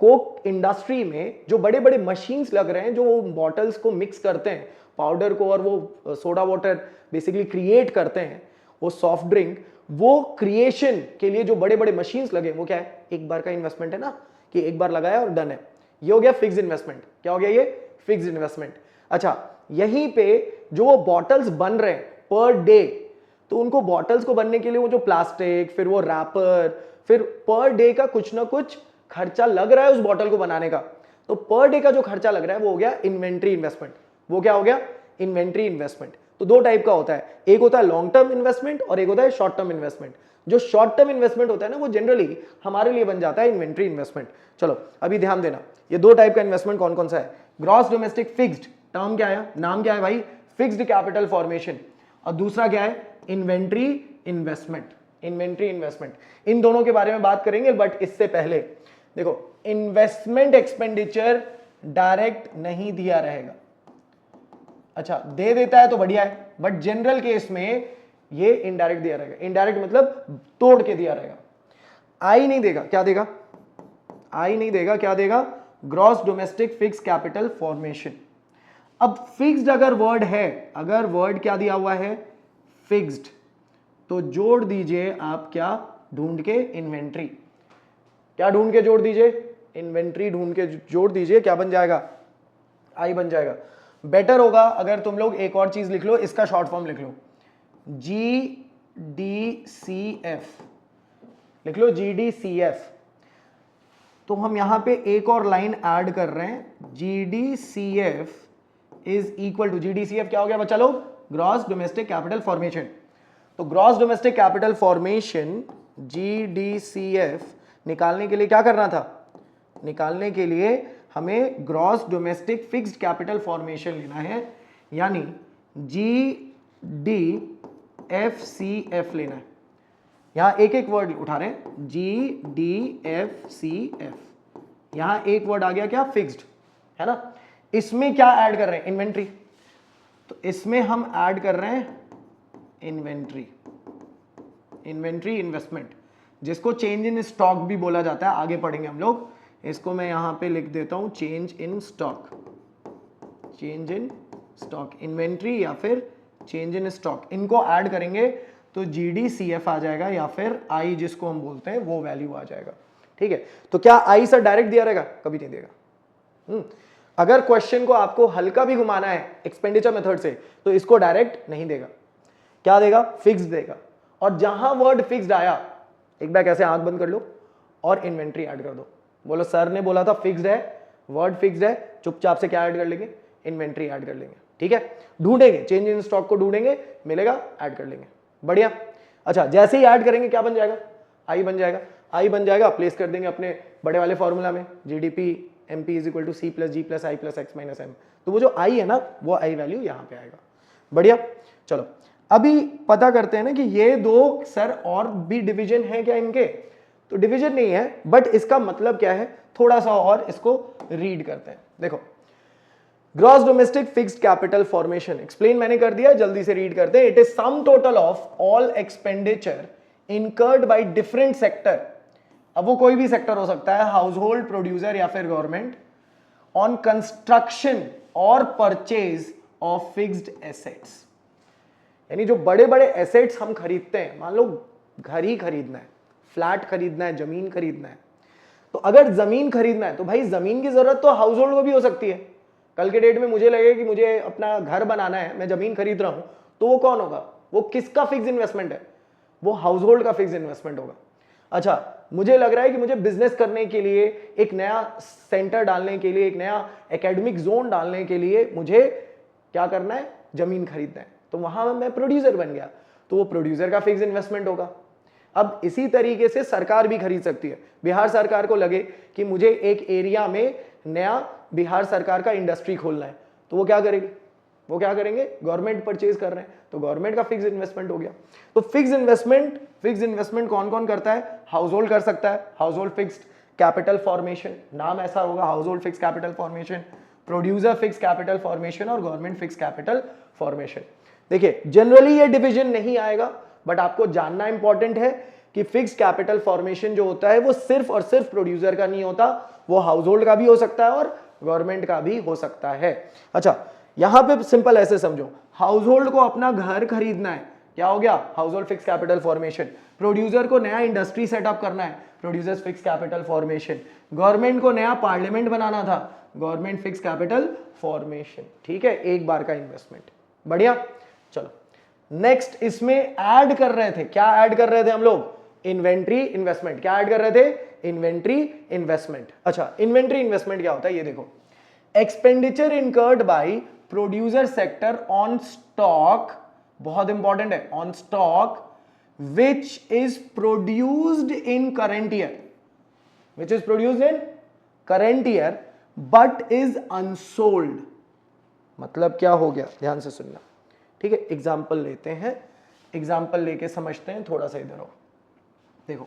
कोक इंडस्ट्री में जो बड़े बड़े मशीन्स लग रहे हैं जो बॉटल्स को मिक्स करते हैं, पाउडर को, और वो सोडा वाटर बेसिकली क्रिएट करते हैं, वो सॉफ्ट ड्रिंक, वो क्रिएशन के लिए जो बड़े बड़े मशीन्स लगे, वो क्या है? एक बार का इन्वेस्टमेंट है ना, कि एक बार लगाया और डन है। ये हो गया फिक्स इन्वेस्टमेंट। क्या हो गया ये? Fix investment. अच्छा, यहीं पे जो वो बॉटल्स बन रहे हैं पर डे, तो उनको बॉटल्स को बनने के लिए वो जो प्लास्टिक, फिर वो रैपर, फिर पर डे का कुछ ना कुछ खर्चा लग रहा है उस बॉटल को बनाने का। तो पर डे का जो खर्चा लग रहा है वो हो गया इन्वेंट्री इन्वेस्टमेंट। वो क्या हो गया? Inventory investment. तो दो टाइप का होता है, एक होता है लॉन्ग टर्म इन्वेस्टमेंट और एक होता है शॉर्ट टर्म इन्वेस्टमेंट। जो शॉर्ट टर्म इन्वेस्टमेंट होता है ना, वो जनरली हमारे लिए बन जाता है इन्वेंट्री इन्वेस्टमेंट। चलो अभी ध्यान देना, ये दो टाइप का इन्वेस्टमेंट कौन कौन सा है? ग्रॉस डोमेस्टिक फिक्स्ड, टर्म क्या है, नाम क्या है भाई? Fixed capital formation. और दूसरा क्या है? Inventory investment. इन्वेंट्री इन्वेस्टमेंट, इन दोनों के बारे में बात करेंगे, बट इससे पहले देखो, इन्वेस्टमेंट एक्सपेंडिचर डायरेक्ट नहीं दिया रहेगा। अच्छा, दे देता है तो बढ़िया है, बट जनरल केस में ये इनडायरेक्ट दिया रहेगा। इनडायरेक्ट मतलब तोड़ के दिया रहेगा। आई नहीं देगा, क्या देगा? आई नहीं देगा, क्या देगा? Gross domestic fix capital formation. अब फिक्स्ड अगर वर्ड है, अगर वर्ड क्या दिया हुआ है? फिक्स्ड, तो जोड़ दीजिए आप क्या ढूंढ के? इन्वेंट्री। क्या ढूंढ के जोड़ दीजिए? इन्वेंट्री ढूंढ के जोड़ दीजिए। क्या बन जाएगा? आई बन जाएगा। बेटर होगा अगर तुम लोग एक और चीज लिख लो, इसका शॉर्ट फॉर्म लिख लो, GDCF लिख लो, GDCF। तो हम यहां पे एक और लाइन ऐड कर रहे हैं, GDCF is equal to, GDCF क्या हो गया बच्चा लोग? Gross domestic capital formation. तो gross domestic capital formation GDCF निकालने के लिए क्या करना था? निकालने के लिए हमें gross domestic fixed capital formation लेना है, यानी GDFCF लेना है। यहां एक एक वर्ड उठा रहे हैं, GDFCF। यहां एक वर्ड आ गया क्या? फिक्स्ड, है ना। इसमें क्या ऐड कर रहे हैं? इन्वेंट्री। तो इसमें हम ऐड कर रहे हैं इन्वेंट्री। इन्वेंट्री इन्वेस्टमेंट, जिसको चेंज इन स्टॉक भी बोला जाता है, आगे पढ़ेंगे हम लोग। इसको मैं यहां पे लिख देता हूं, change in stock. Change in stock, inventory या फिर चेंज इन स्टॉक, इनको ऐड करेंगे तो GDCF आ जाएगा, या फिर आई जिसको हम बोलते हैं वो वैल्यू आ जाएगा। ठीक है, तो क्या आई सर डायरेक्ट दिया रहेगा? कभी नहीं देगा। अगर क्वेश्चन को आपको हल्का भी घुमाना है एक्सपेंडिचर मेथड से, तो इसको डायरेक्ट नहीं देगा। क्या देगा? फिक्स्ड देगा। और जहां वर्ड फिक्स्ड आया, एक बार कैसे आंख बंद कर लो और इन्वेंट्री ऐड कर दो। बोलो सर ने बोला था फिक्स्ड है, वर्ड फिक्स्ड है, चुपचाप से क्या ऐड कर लेंगे? इन्वेंट्री ऐड कर लेंगे। ठीक है, ढूंढेंगे, चेंज इन स्टॉक को ढूंढेंगे, मिलेगा, ऐड कर लेंगे। बढ़िया। अच्छा, जैसे ही ऐड करेंगे क्या बन जाएगा? आई बन जाएगा। आई बन जाएगा, प्लेस कर देंगे अपने बड़े वाले फॉर्मूला में, GDP MP is equal to C plus G plus I plus X minus M। तो वो जो आई है ना, वो आई वैल्यू यहां पे आएगा। बढ़िया। चलो अभी पता करते हैं ना कि ये दो सर और भी डिवीजन है क्या इनके? तो डिवीजन नहीं है, बट इसका मतलब क्या है थोड़ा सा और इसको रीड करते हैं। देखो, gross domestic fixed capital formation explain मैंने कर दिया, जल्दी से रीड करते हैं। It is sum total of all expenditure incurred by different sector. अब वो कोई भी सेक्टर हो सकता है, हाउस होल्ड, प्रोड्यूसर या फिर गवर्नमेंट, ऑन कंस्ट्रक्शन और परचेज ऑफ फिक्स्ड एसेट्स। यानी जो बड़े बड़े एसेट्स हम खरीदते हैं, मान लो घर ही खरीदना है, फ्लैट खरीदना है, जमीन खरीदना है, तो अगर जमीन खरीदना है तो भाई जमीन की जरूरत तो हाउस होल्ड को भी हो सकती है। कल के डेट में मुझे लगे कि मुझे अपना घर बनाना है, मैं जमीन खरीद रहा हूं, तो वो कौन होगा? वो किसका फिक्स इन्वेस्टमेंट है? वो हाउस होल्ड का फिक्स इन्वेस्टमेंट होगा। अच्छा, मुझे लग रहा है कि मुझे बिजनेस करने के लिए, एक नया सेंटर डालने के लिए, एक नया एकेडमिक जोन डालने के लिए मुझे क्या करना है? जमीन खरीदना है। तो वहां मैं प्रोड्यूसर बन गया, तो वो प्रोड्यूसर का फिक्स इन्वेस्टमेंट होगा। अब इसी तरीके से सरकार भी खरीद सकती है। बिहार सरकार को लगे कि मुझे एक एरिया में नया बिहार सरकार का इंडस्ट्री खोलना है, तो वो क्या करेगी? वो क्या करेंगे? गवर्नमेंट परचेज कर रहे हैं, तो गवर्नमेंट का फिक्स इन्वेस्टमेंट हो गया। तो फिक्स इन्वेस्टमेंट कौन कौन करता है? हाउस होल्ड कर सकता है, house hold fixed capital formation, नाम ऐसा होगा, house hold fix capital formation, producer fix capital formation और गवर्नमेंट फिक्स कैपिटल फॉर्मेशन। देखिए, जनरली ये डिवीजन नहीं आएगा, बट आपको जानना इंपॉर्टेंट है कि फिक्स कैपिटल फॉर्मेशन जो होता है वो सिर्फ और सिर्फ प्रोड्यूसर का नहीं होता, वो हाउस होल्ड का भी हो सकता है और गवर्नमेंट का भी हो सकता है। अच्छा, यहां पे सिंपल ऐसे समझो, हाउस होल्ड को अपना घर खरीदना है, क्या हो गया? House hold fix capital formation. Producer को नया इंडस्ट्री सेटअप करना है, producers fix capital formation. Government को नया पार्लियामेंट बनाना था, गवर्नमेंट फिक्स कैपिटल फॉर्मेशन। ठीक है, एक बार का इन्वेस्टमेंट। बढ़िया। चलो नेक्स्ट, इसमें ऐड कर रहे थे, क्या ऐड कर रहे थे हम लोग? Inventory investment. क्या ऐड कर रहे थे? Inventory investment. अच्छा, इन्वेंट्री इन्वेस्टमेंट क्या होता है? ये देखो, expenditure incurred bye producer sector on stock, बहुत इंपॉर्टेंट है, on stock which is produced in current year, which is produced in current year but is unsold. मतलब क्या हो गया? ध्यान से सुनना। ठीक है, एग्जाम्पल लेते हैं, एग्जाम्पल लेके समझते हैं, थोड़ा सा इधर हो। देखो,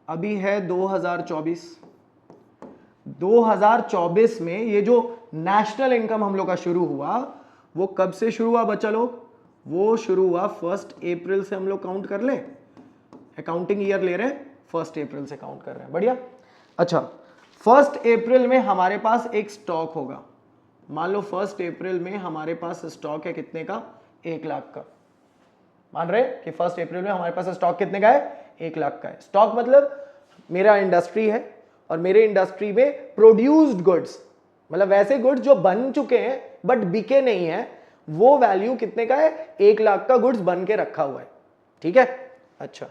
अभी है 2024। 2024 में ये जो नेशनल इनकम हम लोग का शुरू हुआ, वो कब से शुरू हुआ बच्चा लोग? वो शुरू हुआ 1 अप्रैल से। हम लोग काउंट कर लें, अकाउंटिंग ईयर ले रहे हैं, 1 अप्रैल से काउंट कर रहे हैं। बढ़िया। अच्छा, 1 अप्रैल में हमारे पास एक स्टॉक होगा। मान लो 1 अप्रैल में हमारे पास स्टॉक है कितने का? 1 लाख का। मान रहे कि 1 अप्रैल में हमारे पास स्टॉक कितने का है? 1 लाख का है। स्टॉक मतलब मेरा इंडस्ट्री है और मेरे इंडस्ट्री में प्रोड्यूस्ड गुड्स, मतलब वैसे गुड्स जो बन चुके हैं बट बिके नहीं है, वो वैल्यू कितने का है? 1 लाख का गुड्स बन के रखा हुआ है। ठीक है। अच्छा,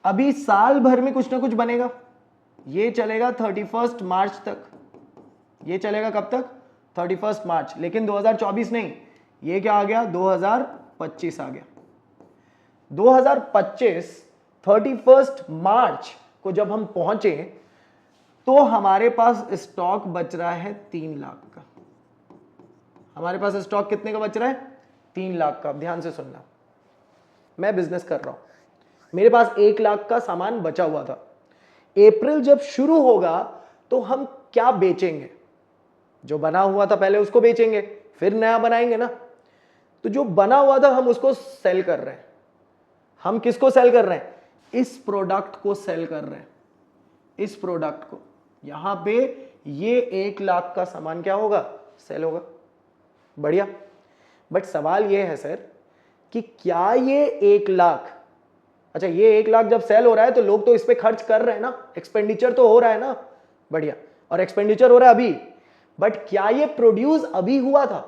अभी साल भर में कुछ ना कुछ बनेगा, ये चलेगा 31 मार्च तक। ये चलेगा कब तक? 31 मार्च। लेकिन 2024 नहीं, ये क्या आ गया? 2025 आ गया। 2025 31 मार्च को जब हम पहुंचे तो हमारे पास स्टॉक बच रहा है 3 लाख का। हमारे पास स्टॉक कितने का बच रहा है? 3 लाख का। ध्यान से सुनना, मैं बिजनेस कर रहा हूं, मेरे पास 1 लाख का सामान बचा हुआ था। अप्रैल जब शुरू होगा तो हम क्या बेचेंगे? जो बना हुआ था पहले उसको बेचेंगे, फिर नया बनाएंगे ना। तो जो बना हुआ था हम उसको सेल कर रहे हैं। हम किसको सेल कर रहे हैं? इस प्रोडक्ट को सेल कर रहे हैं, इस प्रोडक्ट को। यहां पे ये 1 लाख का सामान क्या होगा? सेल होगा। बढ़िया। बट सवाल ये है सर कि क्या ये 1 लाख, अच्छा ये 1 लाख जब सेल हो रहा है तो लोग तो इस पे खर्च कर रहे हैं ना, एक्सपेंडिचर तो हो रहा है ना, बढ़िया, और एक्सपेंडिचर हो रहा है अभी, बट क्या ये प्रोड्यूस अभी हुआ था?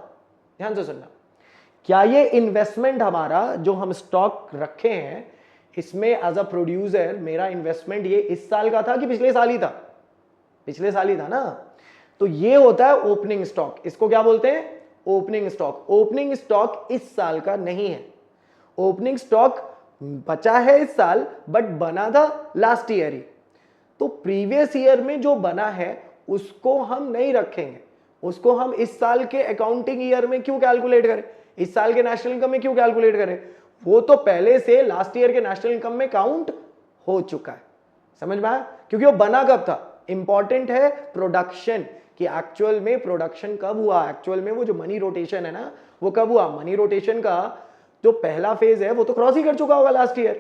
ध्यान से सुनना, क्या ये इन्वेस्टमेंट हमारा जो हम स्टॉक रखे हैं इसमें एज अ प्रोड्यूसर मेरा इन्वेस्टमेंट ये इस साल का था कि पिछले साल ही था? पिछले साल ही था ना। तो ये होता है ओपनिंग स्टॉक, इसको क्या बोलते हैं? Opening stock. ओपनिंग स्टॉक इस साल का नहीं है, ओपनिंग स्टॉक बचा है इस साल बट बना था लास्ट ईयर ही। तो प्रीवियस ईयर में जो बना है उसको हम नहीं रखेंगे, उसको हम इस साल के अकाउंटिंग ईयर में क्यों कैलकुलेट करें, इस साल के नेशनल इनकम में क्यों कैलकुलेट करें? वो तो पहले से लास्ट ईयर के नेशनल इनकम में काउंट हो चुका है। समझ में आया? क्योंकि वो बना कब था? इंपॉर्टेंट है प्रोडक्शन, कि एक्चुअल में प्रोडक्शन कब हुआ, एक्चुअल में वो जो मनी रोटेशन है ना वो कब हुआ। मनी रोटेशन का जो पहला फेज है वो तो क्रॉस ही कर चुका होगा लास्ट ईयर।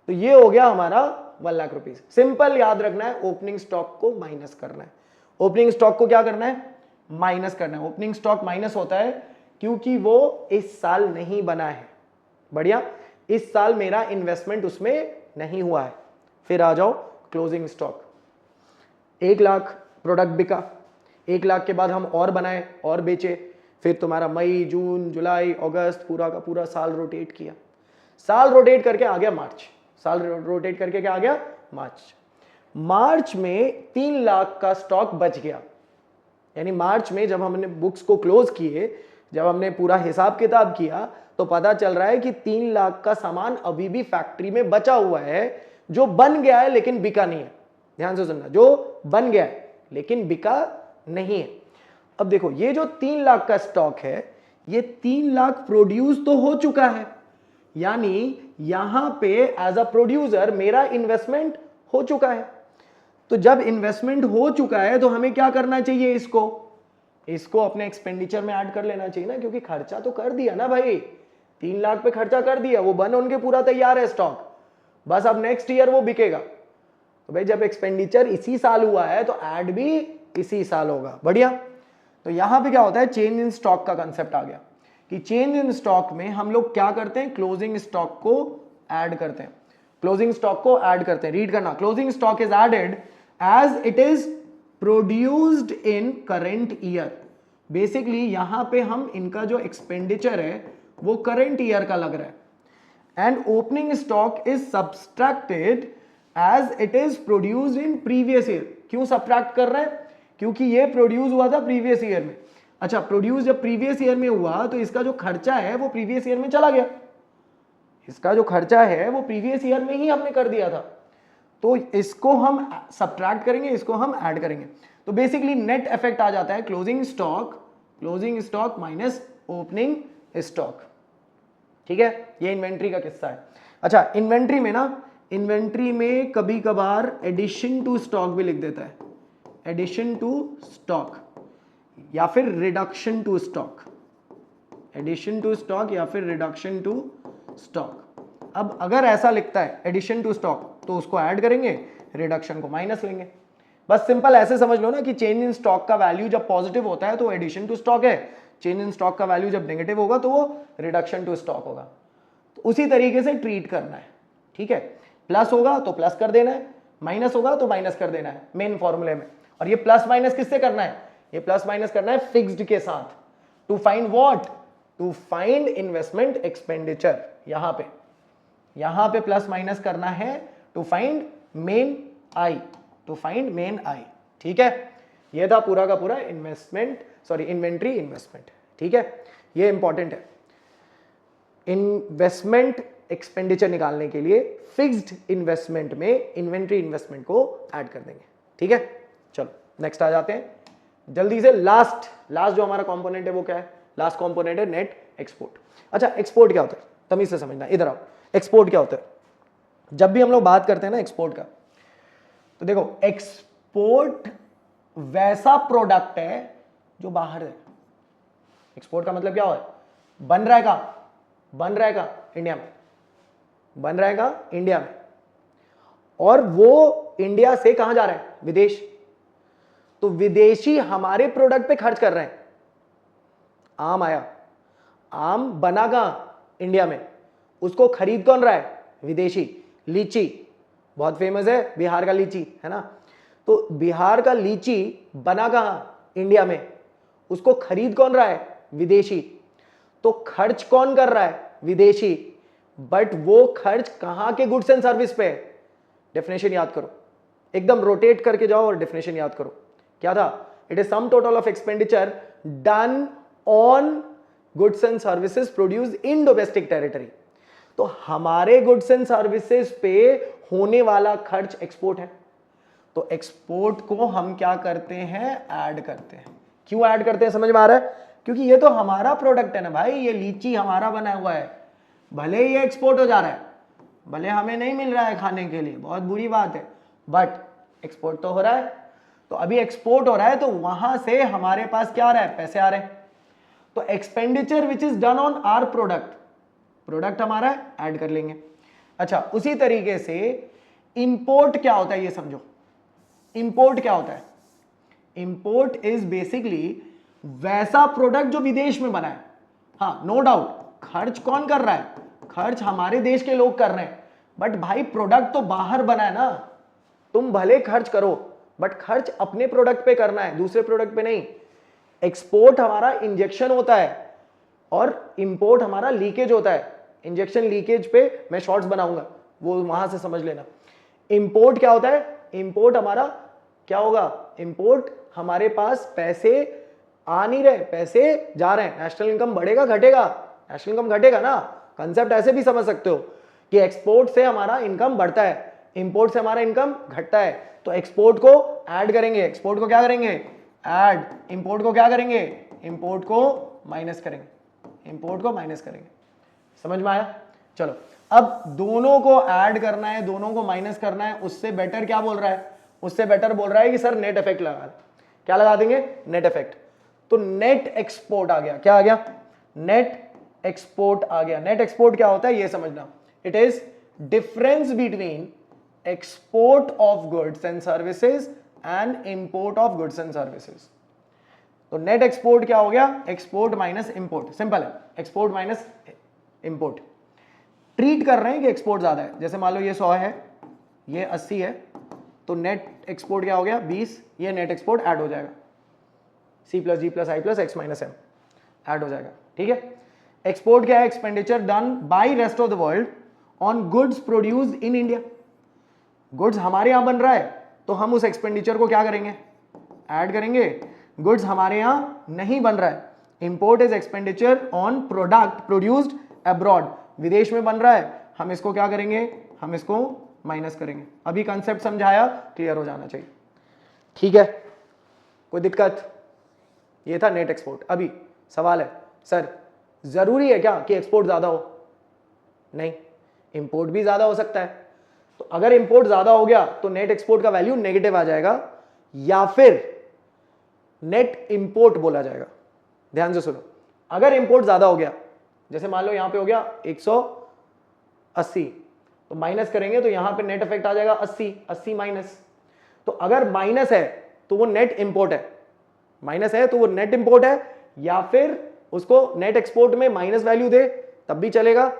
तो ये हो गया हमारा 1 लाख रुपीज। सिंपल याद रखना है, ओपनिंग स्टॉक को माइनस करना है। ओपनिंग स्टॉक को क्या करना है? माइनस करना है। ओपनिंग स्टॉक माइनस होता है क्योंकि वो इस साल नहीं बना है। बढ़िया, इस साल मेरा इन्वेस्टमेंट उसमें नहीं हुआ है। फिर आ जाओ क्लोजिंग स्टॉक। 1 लाख प्रोडक्ट बिका, 1 लाख के बाद हम और बनाए और बेचे, फिर तुम्हारा मई जून जुलाई अगस्त पूरा का पूरा साल रोटेट किया, साल रोटेट करके आ गया मार्च, साल रोटेट करके क्या आ गया? मार्च। मार्च में 3 लाख का स्टॉक बच गया, यानी मार्च में जब हमने बुक्स को क्लोज किए, जब हमने पूरा हिसाब किताब किया तो पता चल रहा है कि 3 लाख का सामान अभी भी फैक्ट्री में बचा हुआ है, जो बन गया है लेकिन बिका नहीं है। ध्यान से सुनना, जो बन गया है लेकिन बिका नहीं है। अब देखो ये जो 3 लाख का स्टॉक है, ये 3 लाख प्रोड्यूस तो हो चुका है, यानी यहां पे एज अ प्रोड्यूसर मेरा इन्वेस्टमेंट हो चुका है। तो जब इन्वेस्टमेंट हो चुका है तो हमें क्या करना चाहिए? इसको अपने एक्सपेंडिचर में ऐड कर लेना चाहिए ना, क्योंकि खर्चा तो कर दिया ना भाई, 3 लाख पे खर्चा कर दिया, वो बन उनके पूरा तैयार है स्टॉक, बस अब नेक्स्ट ईयर वो बिकेगा। तो भाई जब एक्सपेंडिचर इसी साल हुआ है तो ऐड भी इसी साल होगा। बढ़िया। तो यहां पे क्या होता है? चेंज इन स्टॉक का कंसेप्ट आ गया कि चेंज इन स्टॉक में हम लोग क्या करते हैं? क्लोजिंग स्टॉक को ऐड करते हैं, क्लोजिंग स्टॉक को ऐड करते हैं। रीड करना, closing stock is added as it is produced in current year. Basically यहां पे हम इनका जो एक्सपेंडिचर है वो करेंट ईयर का लग रहा है, and opening stock is subtracted as it is produced in previous year. क्यों सब्ट्रैक्ट कर रहे हैं? क्योंकि ये प्रोड्यूस हुआ था प्रीवियस ईयर में। अच्छा, प्रोड्यूस जब प्रीवियस ईयर में हुआ तो इसका जो खर्चा है वो प्रीवियस ईयर में चला गया, इसका जो खर्चा है वो प्रीवियस ईयर में ही हमने कर दिया था, तो इसको हम सब्ट्रैक्ट करेंगे, इसको हम ऐड करेंगे। तो बेसिकली नेट इफेक्ट आ जाता है closing stock minus opening stock. ठीक है, ये इन्वेंट्री का किस्सा है। अच्छा, इन्वेंट्री में कभी कभार एडिशन टू स्टॉक भी लिख देता है, एडिशन टू स्टॉक या फिर reduction to stock, addition to stock या फिर रिडक्शन टू स्टॉक। अब अगर ऐसा लिखता है एडिशन टू स्टॉक तो उसको ऐड करेंगे, रिडक्शन को माइनस लेंगे। बस सिंपल ऐसे समझ लो ना कि चेंज इन स्टॉक का वैल्यू जब पॉजिटिव होता है तो एडिशन टू स्टॉक है, चेंज इन स्टॉक का वैल्यू जब नेगेटिव होगा तो वो रिडक्शन टू स्टॉक होगा। तो उसी तरीके से ट्रीट करना है। ठीक है, प्लस होगा तो प्लस कर देना है, माइनस होगा तो माइनस कर देना है मेन फॉर्मूले में। और ये प्लस माइनस किससे करना है? ये प्लस माइनस करना है फिक्स्ड के साथ, to find what? To find investment expenditure. यहां पे प्लस माइनस करना है to find main I, to find main I. ठीक है, ये था पूरा का पूरा इन्वेंट्री इन्वेस्टमेंट। ठीक है, ये इंपॉर्टेंट है। इन्वेस्टमेंट एक्सपेंडिचर निकालने के लिए फिक्स्ड इन्वेस्टमेंट में इन्वेंट्री इन्वेस्टमेंट को ऐड कर देंगे। ठीक है, चलो नेक्स्ट आ जाते हैं जल्दी से। लास्ट जो हमारा कंपोनेंट है वो क्या है? लास्ट कंपोनेंट है नेट एक्सपोर्ट। अच्छा, एक्सपोर्ट क्या होता है? तमीज से समझना, इधर आओ। एक्सपोर्ट क्या होता है? जब भी हम लोग बात करते हैं ना एक्सपोर्ट का, तो देखो एक्सपोर्ट वैसा प्रोडक्ट है जो बाहर है। एक्सपोर्ट का मतलब क्या है? बन रहेगा इंडिया में, बन रहेगा इंडिया में, और वो इंडिया से कहां जा रहा है? विदेश। तो विदेशी हमारे प्रोडक्ट पे खर्च कर रहे हैं। आम आया, आम बना कहां? इंडिया में, उसको खरीद कौन रहा है? विदेशी। लीची बहुत फेमस है, बिहार का लीची है ना, तो बिहार का लीची बना कहां? इंडिया में। उसको खरीद कौन रहा है? विदेशी। तो खर्च कौन कर रहा है? विदेशी। बट वो खर्च कहां के गुड्स एंड सर्विस पे? डेफिनेशन याद करो, एकदम रोटेट करके जाओ और डेफिनेशन याद करो। क्या था? It is sum total of expenditure done on goods and services produce in domestic territory. तो हमारे गुड्स एंड सर्विसेज पे होने वाला खर्च एक्सपोर्ट है, तो एक्सपोर्ट को हम क्या करते हैं? ऐड करते हैं। क्यों ऐड करते हैं? समझ में आ रहा है? क्योंकि ये तो हमारा प्रोडक्ट है ना भाई, ये लीची हमारा बना हुआ है, भले ये एक्सपोर्ट हो जा रहा है, भले हमें नहीं मिल रहा है खाने के लिए, बहुत बुरी बात है, बट एक्सपोर्ट तो हो रहा है। तो अभी एक्सपोर्ट हो रहा है तो वहां से हमारे पास क्या आ रहा है? पैसे आ रहे हैं। तो expenditure which is done on our product, product हमारा है, ऐड कर लेंगे। अच्छा, उसी तरीके से इंपोर्ट क्या होता है ये समझो। इंपोर्ट क्या होता है? इंपोर्ट इज बेसिकली वैसा प्रोडक्ट जो विदेश में बना है। हाँ, नो डाउट, खर्च कौन कर रहा है? खर्च हमारे देश के लोग कर रहे हैं, बट भाई प्रोडक्ट तो बाहर बना है ना। तुम भले खर्च करो, बट खर्च अपने प्रोडक्ट पे करना है, दूसरे प्रोडक्ट पे नहीं। एक्सपोर्ट हमारा इंजेक्शन होता है और इंपोर्ट हमारा लीकेज होता है। इंजेक्शन लीकेज पे मैं शॉर्ट्स बनाऊंगा, वो वहां से समझ लेना। इंपोर्ट क्या होता है? इंपोर्ट हमारा क्या होगा? इंपोर्ट हमारे पास पैसे आ नहीं रहे, पैसे जा रहे हैं। नेशनल इनकम बढ़ेगा घटेगा? नेशनल इनकम घटेगा ना। कंसेप्ट ऐसे भी समझ सकते हो कि एक्सपोर्ट से हमारा इनकम बढ़ता है, इंपोर्ट से हमारा इनकम घटता है। तो एक्सपोर्ट को ऐड करेंगे, एक्सपोर्ट को क्या करेंगे? ऐड। इंपोर्ट को क्या करेंगे? इंपोर्ट को माइनस करेंगे, इंपोर्ट को माइनस करेंगे। समझ में आया? चलो, अब दोनों को ऐड करना है, दोनों को माइनस करना है। उससे बेटर क्या बोल रहा है? उससे बेटर बोल रहा है कि सर नेट इफेक्ट लगा। क्या लगा देंगे? Net effect. तो नेट एक्सपोर्ट आ गया। क्या आ गया? नेट एक्सपोर्ट आ गया। नेट एक्सपोर्ट क्या होता है ये समझना। It is difference between export of goods and services and import of goods and services. तो नेट एक्सपोर्ट क्या हो गया? Export minus import. सिंपल है, एक्सपोर्ट माइनस इंपोर्ट। ट्रीट कर रहे हैं कि एक्सपोर्ट ज्यादा है। जैसे मान लो ये 100 है, ये 80 है, तो नेट एक्सपोर्ट क्या हो गया? 20। ये नेट एक्सपोर्ट ऐड हो जाएगा, C plus G plus I plus X minus M add हो जाएगा। ठीक है। एक्सपोर्ट क्या है? Expenditure done by rest of the world on goods produced in India. Goods हमारे यहां बन रहा है तो हम उस एक्सपेंडिचर को क्या करेंगे? ऐड करेंगे। गुड्स हमारे यहां नहीं बन रहा है। Import is expenditure on product produced abroad. विदेश में बन रहा है, हम इसको क्या करेंगे? हम इसको माइनस करेंगे। अभी कंसेप्ट समझाया, क्लियर हो जाना चाहिए। ठीक है, कोई दिक्कत? ये था नेट एक्सपोर्ट। अभी सवाल है, सर जरूरी है क्या कि एक्सपोर्ट ज्यादा हो? नहीं, इंपोर्ट भी ज्यादा हो सकता है। तो अगर इंपोर्ट ज्यादा हो गया तो नेट एक्सपोर्ट का वैल्यू नेगेटिव आ जाएगा या फिर नेट इंपोर्ट बोला जाएगा। ध्यान से सुनो, अगर इंपोर्ट ज्यादा हो गया, जैसे मान लो यहां पे हो गया 180, तो माइनस करेंगे तो यहां पे नेट इफेक्ट आ जाएगा 80, 80 माइनस। तो अगर माइनस है तो वो नेट इंपोर्ट है, माइनस है तो वो नेट इंपोर्ट है, या फिर उसको नेट एक्सपोर्ट में माइनस वैल्यू दे तब भी चलेगा,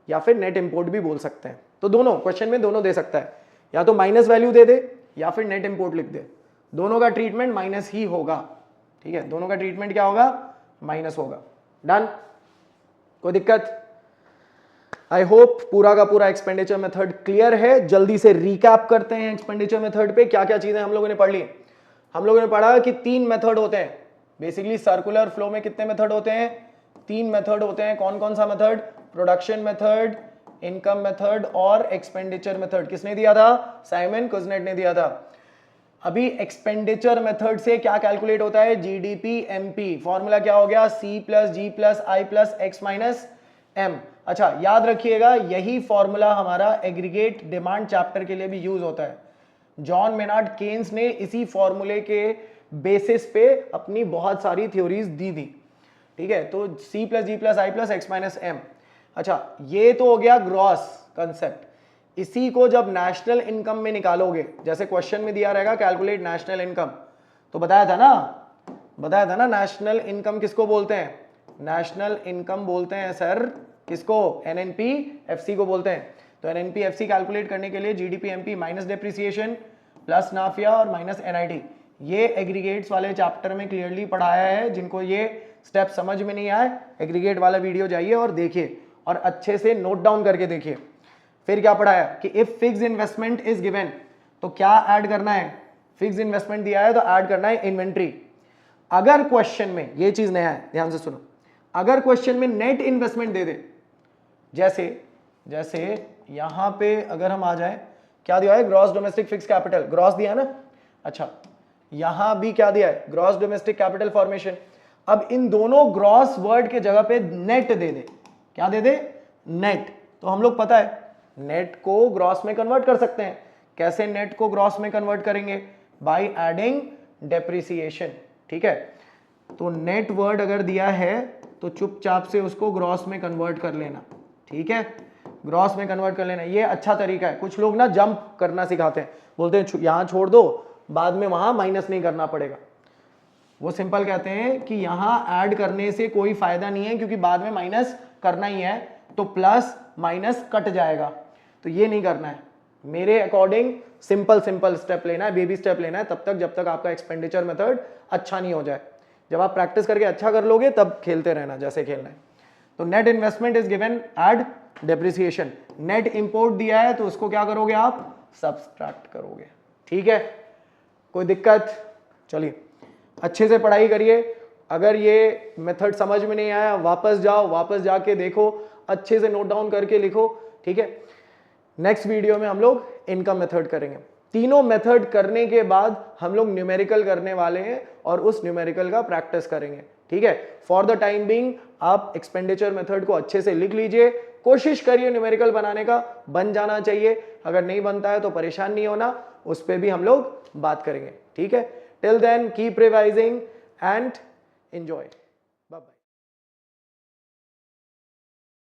या फिर नेट इंपोर्ट भी बोल सकते हैं। तो दोनों क्वेश्चन में दोनों दे सकता है, या तो माइनस वैल्यू दे दे या फिर नेट इंपोर्ट लिख दे। दोनों का ट्रीटमेंट माइनस ही होगा। ठीक है, दोनों का ट्रीटमेंट क्या होगा? माइनस होगा। डन? कोई दिक्कत? आई होप पूरा का पूरा एक्सपेंडिचर मेथड क्लियर है। जल्दी से रिकैप करते हैं एक्सपेंडिचर मेथड पे क्या क्या चीजें हम लोगों ने पढ़ ली। हम लोगों ने पढ़ा कि 3 मेथड होते हैं बेसिकली। सर्कुलर फ्लो में कितने मेथड होते हैं? 3 मेथड होते हैं। कौन कौन सा method? Production method, income method और एक्सपेंडिचर मेथड। किसने दिया था? साइमन कुजनेट ने दिया था। अभी एक्सपेंडिचर मेथड से क्या कैलकुलेट होता है? GDP MP. फॉर्मूला क्या हो गया? C plus G plus I plus X minus M। अच्छा, याद रखिएगा यही फॉर्मूला हमारा एग्रीगेट डिमांड चैप्टर के लिए भी यूज होता है। जॉन मेनार्ड केन्स ने इसी फॉर्मूले के बेसिस पे अपनी बहुत सारी थ्योरीज दी थी। ठीक है, तो C plus G plus I plus X minus M। अच्छा, ये तो हो गया ग्रॉस कंसेप्ट। इसी को जब नेशनल इनकम में निकालोगे, जैसे क्वेश्चन में दिया रहेगा कैलकुलेट नेशनल इनकम, तो बताया था ना नेशनल इनकम किसको बोलते हैं? नेशनल इनकम बोलते हैं सर किसको? NNP-FC को बोलते हैं। तो NNP-FC कैलकुलेट करने के लिए GDP-MP minus depreciation plus Nafia और माइनस NIT, ये एग्रीगेट्स वाले चैप्टर में क्लियरली पढ़ाया है। जिनको ये स्टेप समझ में नहीं आए, एग्रीगेट वाला वीडियो जाइए और देखिए और अच्छे से नोट डाउन करके देखिए। फिर क्या पढ़ाया कि if fix investment is given, तो क्या ऐड करना है? फिक्स इन्वेस्टमेंट दिया है तो ऐड करना है इन्वेंट्री। अगर क्वेश्चन में, ये चीज नया है, ध्यान से सुनो, अगर क्वेश्चन में नेट इन्वेस्टमेंट दे दे, जैसे यहां पे अगर हम आ जाए, क्या दिया है? Gross domestic fix capital, gross दिया है ना। अच्छा, यहां भी क्या दिया है? Gross domestic capital formation. अब इन दोनों ग्रॉस वर्ड के जगह पे नेट दे दे। क्या दे दे? नेट। तो हम लोग पता है नेट को ग्रॉस में कन्वर्ट कर सकते हैं। कैसे नेट को ग्रॉस में कन्वर्ट करेंगे? By adding depreciation. ठीक है, तो नेट वर्ड अगर दिया है तो चुपचाप से उसको ग्रॉस में कन्वर्ट कर लेना। ठीक है, ग्रॉस में कन्वर्ट कर लेना, ये अच्छा तरीका है। कुछ लोग ना जंप करना सिखाते हैं, बोलते हैं यहां छोड़ दो, बाद में वहां माइनस नहीं करना पड़ेगा। वो सिंपल कहते हैं कि यहां ऐड करने से कोई फायदा नहीं है, क्योंकि बाद में माइनस करना ही है, तो प्लस माइनस कट जाएगा। तो ये नहीं करना है। मेरे अकॉर्डिंग सिंपल स्टेप लेना है, बेबी स्टेप लेना है तब तक जब तक आपका एक्सपेंडिचर मेथड अच्छा नहीं हो जाए। जब आप प्रैक्टिस करके अच्छा कर लोगे तब खेलते रहना जैसे खेलना है। तो net investment is given, add depreciation. Net import दिया है तो उसको क्या करोगे आप? सब्सट्रैक्ट करोगे। ठीक है, कोई दिक्कत? चलिए अच्छे से पढ़ाई करिए। अगर ये मेथड समझ में नहीं आया, वापस जाओ, वापस जाके देखो, अच्छे से नोट डाउन करके लिखो। ठीक है, नेक्स्ट वीडियो में हम लोग इनकम मेथड करेंगे। तीनों मेथड करने के बाद हम लोग न्यूमेरिकल करने वाले हैं और उस न्यूमेरिकल का प्रैक्टिस करेंगे। ठीक है, फॉर द टाइम बीइंग आप एक्सपेंडिचर मेथड को अच्छे से लिख लीजिए, कोशिश करिए न्यूमेरिकल बनाने का, बन जाना चाहिए। अगर नहीं बनता है तो परेशान नहीं होना, उस पर भी हम लोग बात करेंगे। ठीक है, till then keep revising and enjoy।